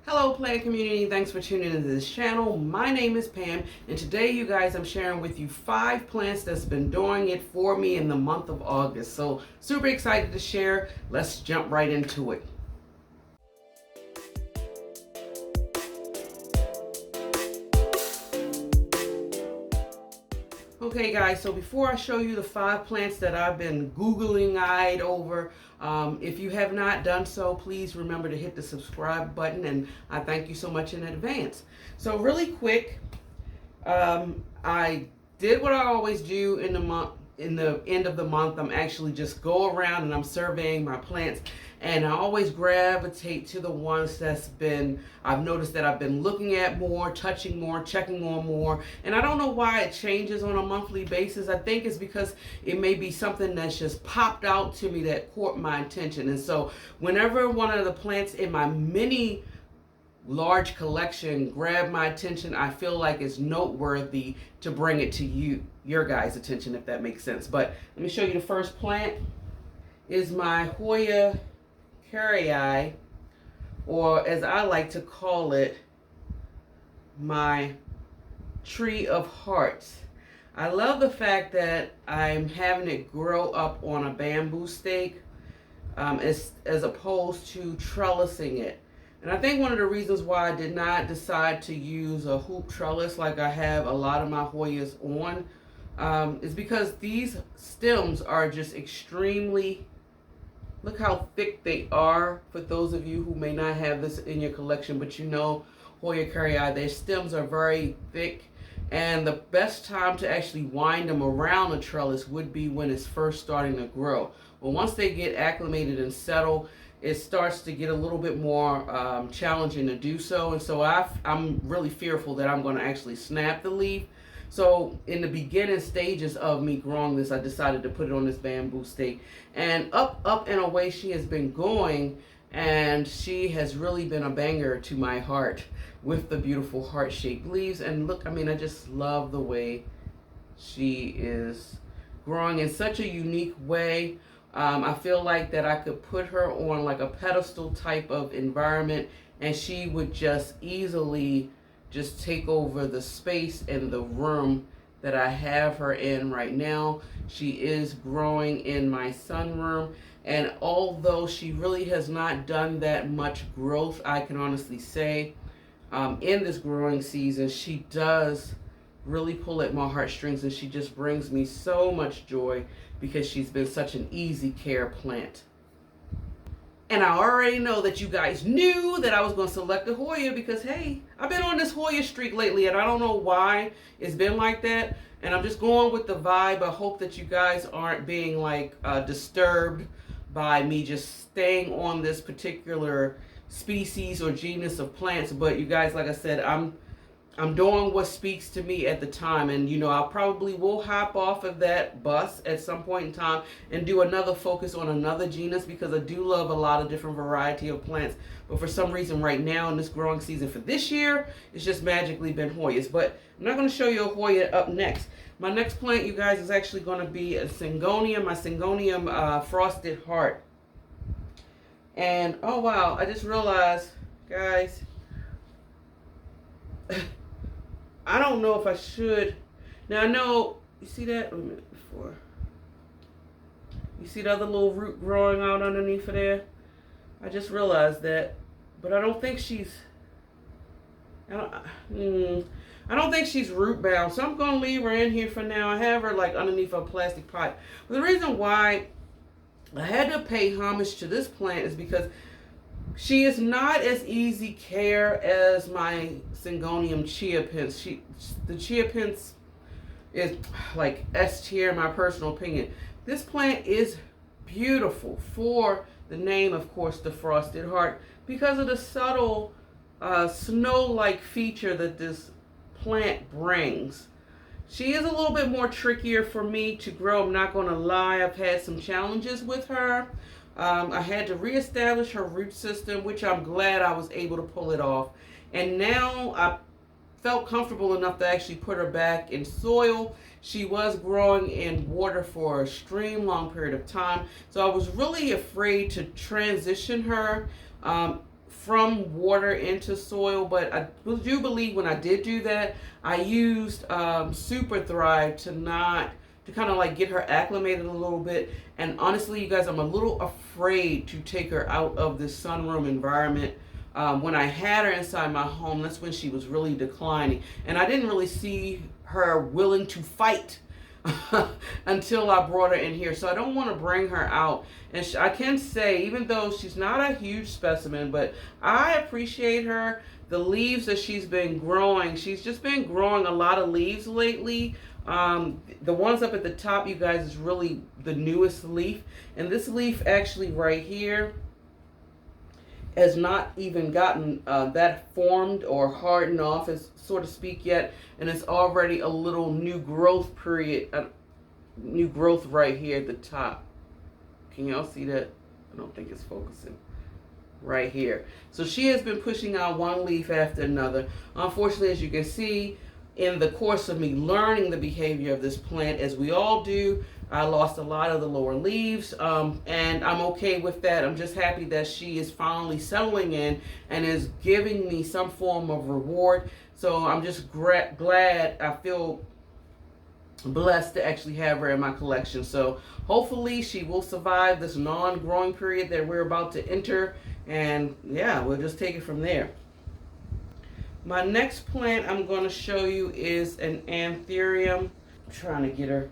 Hello plant community, thanks for tuning into this channel. My name is Pam and today you guys I'm sharing with you 5 plants that's been doing it for me in the month of August. So super excited to share. Let's jump right into it. Okay guys, so before I show you the 5 plants that I've been Googling-eyed over, if you have not done so, please remember to hit the subscribe button and I thank you so much in advance. So really quick, I did what I always do in the end of the month. I'm actually just go around and I'm surveying my plants, and I always gravitate to the ones I've noticed that I've been looking at more, touching more, checking on more. And I don't know why it changes on a monthly basis. I think it's because it may be something that's just popped out to me that caught my attention. And so whenever one of the plants in my mini large collection grab my attention, I feel like it's noteworthy to bring it to your guys' attention, if that makes sense. But let me show you the first plant. Is my Hoya cherish, or as I like to call it, my tree of hearts. I love the fact that I'm having it grow up on a bamboo stake as opposed to trellising it. And I think one of the reasons why I did not decide to use a hoop trellis like I have a lot of my Hoyas on is because these stems are just extremely, look how thick they are. For those of you who may not have this in your collection, but you know Hoya cherish, their stems are very thick. And the best time to actually wind them around a trellis would be when it's first starting to grow. Well, once they get acclimated and settle, it starts to get a little bit more challenging to do so. And so I'm really fearful that I'm going to actually snap the leaf. So in the beginning stages of me growing this, I decided to put it on this bamboo stake. And up and away she has been going, and she has really been a banger to my heart with the beautiful heart-shaped leaves. And look, I mean, I just love the way she is growing in such a unique way. I feel like that I could put her on like a pedestal type of environment and she would just easily just take over the space and the room that I have her in right now. She is growing in my sunroom, and although she really has not done that much growth, I can honestly say in this growing season, she does really pull at my heartstrings, and she just brings me so much joy because she's been such an easy care plant. And I already know that you guys knew that I was going to select a Hoya because, hey, I've been on this Hoya streak lately, and I don't know why it's been like that. And I'm just going with the vibe. I hope that you guys aren't being like disturbed by me just staying on this particular species or genus of plants. But you guys, like I said, I'm doing what speaks to me at the time, and you know, I probably will hop off of that bus at some point in time and do another focus on another genus because I do love a lot of different variety of plants. But for some reason right now in this growing season for this year, it's just magically been Hoyas. But I'm not going to show you a Hoya up next. My next plant, you guys, is actually going to be a Singian, my Singian frosted heart. And oh wow, I just realized, guys, I don't know if I should. Now I know, you see that? Wait a minute, before. You see the other little root growing out underneath of there? I just realized that. But I don't think she's, I don't think she's root bound. So I'm going to leave her in here for now. I have her like underneath a plastic pot. But the reason why I had to pay homage to this plant is because she is not as easy care as my Singian chia pins. The chia pins is like S tier in my personal opinion. This plant is beautiful for the name, of course, the frosted heart, because of the subtle snow-like feature that this plant brings. She is a little bit more trickier for me to grow. I'm not going to lie. I've had some challenges with her. I had to reestablish her root system, which I'm glad I was able to pull it off. And now I felt comfortable enough to actually put her back in soil. She was growing in water for an extreme long period of time. So I was really afraid to transition her from water into soil, but I do believe when I did do that, I used Super Thrive to kind of like get her acclimated a little bit. And honestly, you guys, I'm a little afraid to take her out of this sunroom environment. When I had her inside my home, that's when she was really declining, and I didn't really see her willing to fight until I brought her in here. So I don't want to bring her out. And I can say, even though she's not a huge specimen, but I appreciate her. The leaves that she's been growing, she's just been growing a lot of leaves lately. The ones up at the top, you guys, is really the newest leaf. And this leaf actually right here has not even gotten that formed or hardened off, as so to speak, yet, and it's already a little new growth period, new growth right here at the top. Can y'all see that? I don't think it's focusing. Right here. So she has been pushing out one leaf after another. Unfortunately, as you can see, in the course of me learning the behavior of this plant, as we all do, I lost a lot of the lower leaves, and I'm okay with that. I'm just happy that she is finally settling in and is giving me some form of reward. So I'm just glad. I feel blessed to actually have her in my collection. So hopefully she will survive this non-growing period that we're about to enter, and yeah, we'll just take it from there. My next plant I'm going to show you is an Antherium. I'm trying to get her.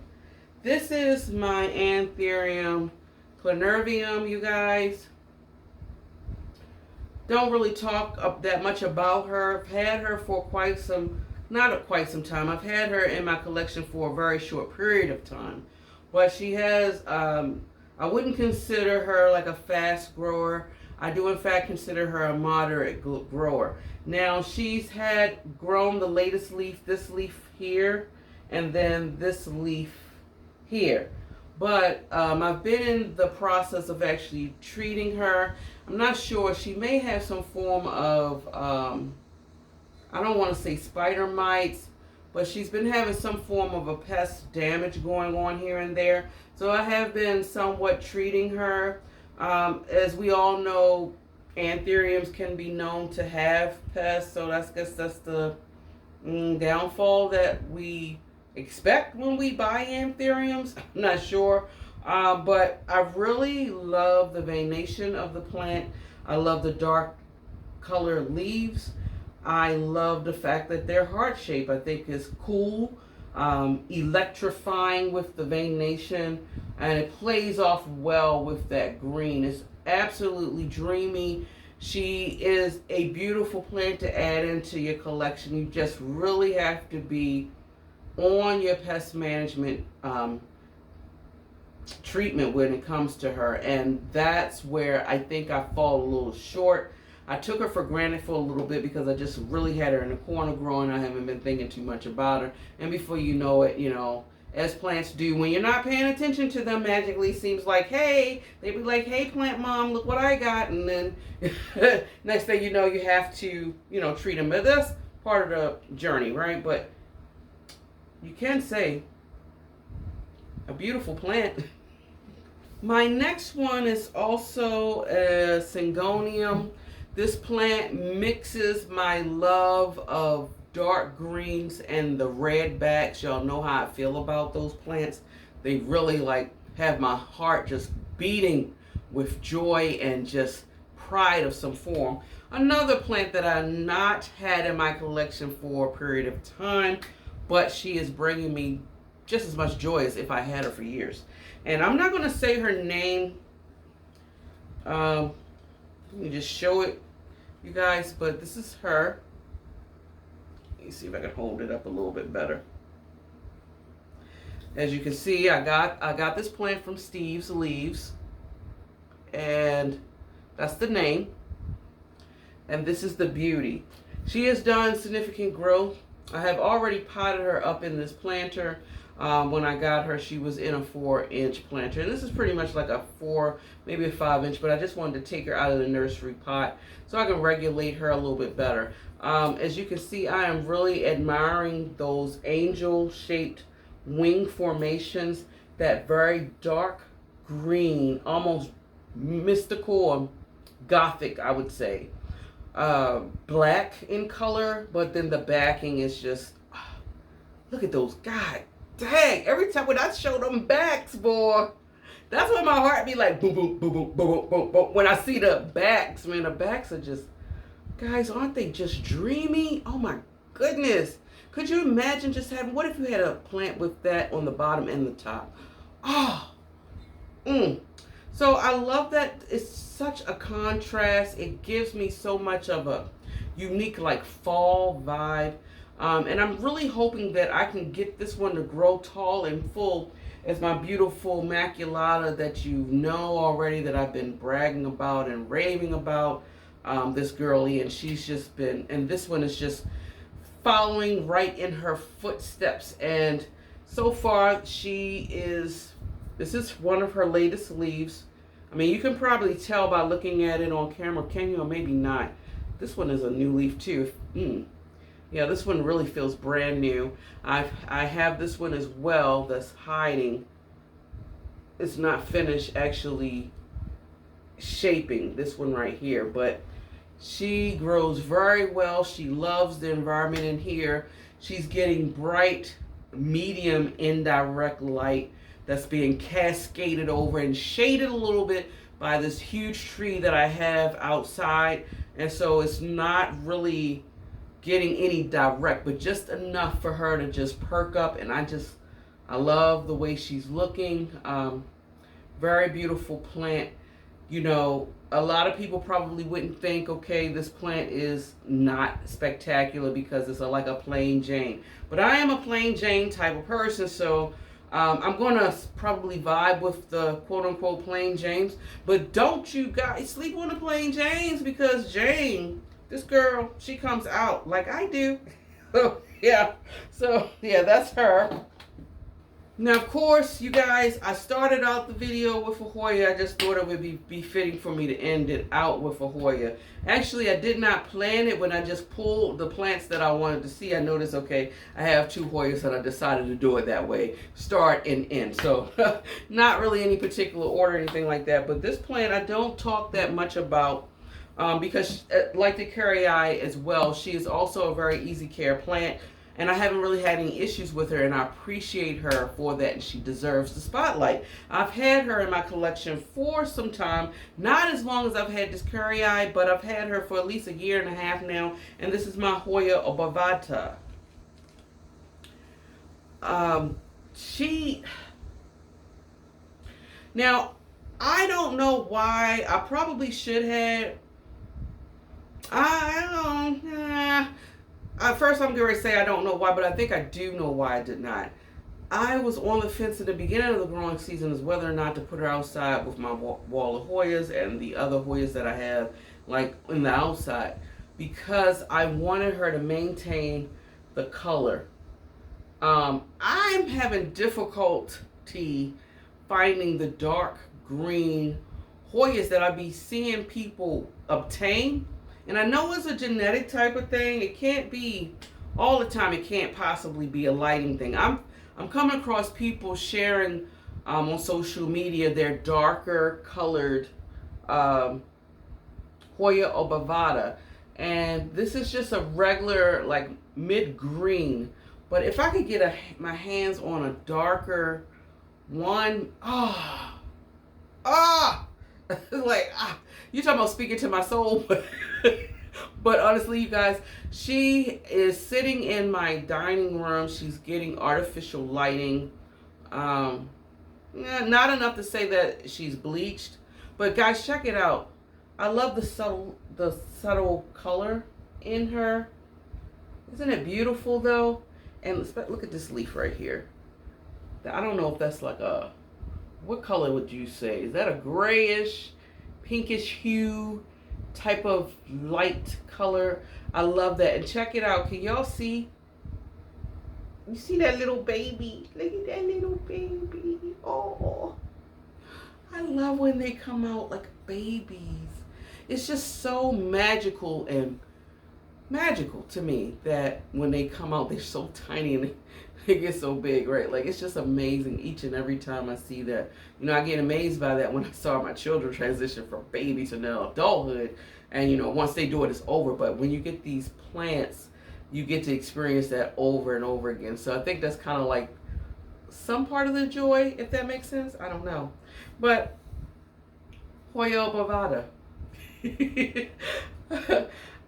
This is my Antherium Planovium, you guys. Don't really talk that much about her. I've had her for not quite some time. I've had her in my collection for a very short period of time. But she has, I wouldn't consider her like a fast grower. I do in fact consider her a moderate grower. Now she's had grown the latest leaf, this leaf here, and then this leaf here. But I've been in the process of actually treating her. I'm not sure. She may have some form of, I don't want to say spider mites, but she's been having some form of a pest damage going on here and there. So I have been somewhat treating her. As we all know, Antheriums can be known to have pests, so I guess that's the downfall that we expect when we buy Antheriums. I'm not sure, but I really love the veination of the plant. I love the dark colored leaves. I love the fact that they're heart-shaped. I think is cool, electrifying with the veination, and it plays off well with that green. It's absolutely dreamy. She is a beautiful plant to add into your collection. You just really have to be on your pest management treatment when it comes to her, and that's where I think I fall a little short. I took her for granted for a little bit because I just really had her in the corner growing. I haven't been thinking too much about her, and before you know it, you know, as plants do, when you're not paying attention to them, magically seems like, hey, they be like, hey, plant mom, look what I got, and then next thing you know, you have to, you know, treat them. But that's part of the journey, right? But you can say a beautiful plant. My next one is also a Singian. This plant mixes my love of dark greens and the red backs. Y'all know how I feel about those plants. They really like have my heart just beating with joy and just pride of some form. Another plant that I not had in my collection for a period of time, but she is bringing me just as much joy as if I had her for years. And I'm not going to say her name. Let me just show it, you guys, but this is her. Let me see if I can hold it up a little bit better. As you can see, I got this plant from Steve's Leaves, and that's the name. And this is the beauty. She has done significant growth. I have already potted her up in this planter. When I got her, she was in a 4-inch planter, and this is pretty much like a 4, maybe a 5-inch, but I just wanted to take her out of the nursery pot so I can regulate her a little bit better. As you can see, I am really admiring those angel-shaped wing formations, that very dark green, almost mystical or gothic, I would say. black in color, but then the backing is just, look at those. God dang. Every time when I show them backs, boy, that's when my heart be like boom, boom, boom, boom, boom, boom, boom, boom. When I see the backs, man, the backs are just, guys, aren't they just dreamy? Oh my goodness. Could you imagine just having, what if you had a plant with that on the bottom and the top? Oh, So I love that it's such a contrast. It gives me so much of a unique like fall vibe. And I'm really hoping that I can get this one to grow tall and full as my beautiful maculata that you know already, that I've been bragging about and raving about. This girlie, and she's just been, and this one is just following right in her footsteps. And so far this is one of her latest leaves. I mean, you can probably tell by looking at it on camera, can you? Or maybe not. This one is a new leaf too. Yeah, this one really feels brand new. I have this one as well that's hiding. It's not finished actually shaping, this one right here, but she grows very well. She loves the environment in here. She's getting bright, medium, indirect light that's being cascaded over and shaded a little bit by this huge tree that I have outside. And so it's not really getting any direct, but just enough for her to just perk up. And I love the way she's looking. Very beautiful plant. You know, a lot of people probably wouldn't think, okay, this plant is not spectacular because it's like a plain Jane. But I am a plain Jane type of person, so I'm going to probably vibe with the quote-unquote plain Janes. But don't you guys sleep on the plain Janes, because Jane, this girl, she comes out like I do. So yeah, that's her. Now, of course, you guys, I started out the video with a Hoya. I just thought it would be fitting for me to end it out with a Hoya. Actually, I did not plan it. When I just pulled the plants that I wanted to see, I noticed, okay, I have 2 Hoyas, and I decided to do it that way. Start and end. So, not really any particular order or anything like that. But this plant, I don't talk that much about because, like the carry as well, she is also a very easy care plant. And I haven't really had any issues with her, and I appreciate her for that, and she deserves the spotlight. I've had her in my collection for some time, not as long as I've had this carry, but I've had her for at least 1.5 years now, and this is my Hoya obovata. Now, I don't know why. I probably should have. I don't know. First, I'm going to say I don't know why, but I think I do know why I did not. I was on the fence at the beginning of the growing season as whether or not to put her outside with my wall of Hoyas and the other Hoyas that I have, like in the outside, because I wanted her to maintain the color. I'm having difficulty finding the dark green Hoyas that I be seeing people obtain. And I know it's a genetic type of thing. It can't be all the time. It can't possibly be a lighting thing. I'm coming across people sharing on social media their darker colored Hoya obovata. And this is just a regular, like, mid-green. But if I could get my hands on a darker one, like, you're talking about speaking to my soul. But honestly, you guys, she is sitting in my dining room. She's getting artificial lighting. Not enough to say that she's bleached, but guys, check it out. I love the subtle color in her. Isn't it beautiful though? And look at this leaf right here. I don't know if that's like what color would you say? Is that a grayish, pinkish hue type of light color? I love that. And check it out. Can y'all see? You see that little baby? Look at that little baby. Oh, I love when they come out like babies. It's just so magical to me that when they come out, they're so tiny and they get so big, right? Like, it's just amazing each and every time I see that. You know, I get amazed by that when I saw my children transition from baby to now adulthood. And once they do it, it's over. But when you get these plants, you get to experience that over and over again. So I think that's kind of like some part of the joy, if that makes sense. I don't know. But Hoya bovata.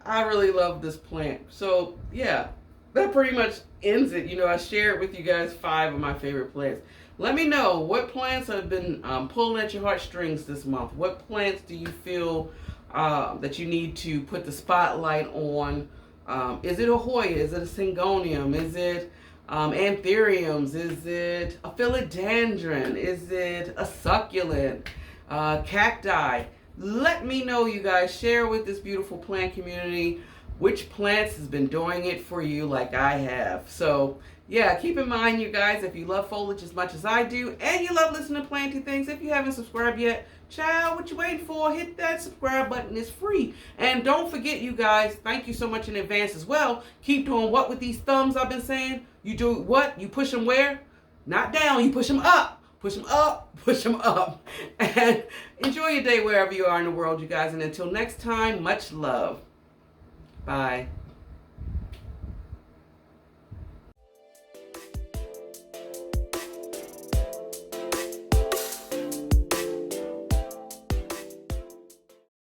I really love this plant. So yeah, that pretty much ends it. I shared with you guys 5 of my favorite plants. Let me know what plants have been pulling at your heartstrings this month. What plants do you feel that you need to put the spotlight on? Is it a Hoya? Is it a Syngonium? Is it Antheriums? Is it a philodendron? Is it a succulent? Cacti? Let me know, you guys. Share with this beautiful plant community which plants has been doing it for you like I have. So yeah, keep in mind, you guys, if you love foliage as much as I do and you love listening to planty things, if you haven't subscribed yet, child, what you waiting for? Hit that subscribe button. It's free. And don't forget, you guys, thank you so much in advance as well. Keep doing what with these thumbs I've been saying? You do what? You push them where? Not down. You push them up. Push them up. Push them up. And enjoy your day wherever you are in the world, you guys. And until next time, much love. Bye.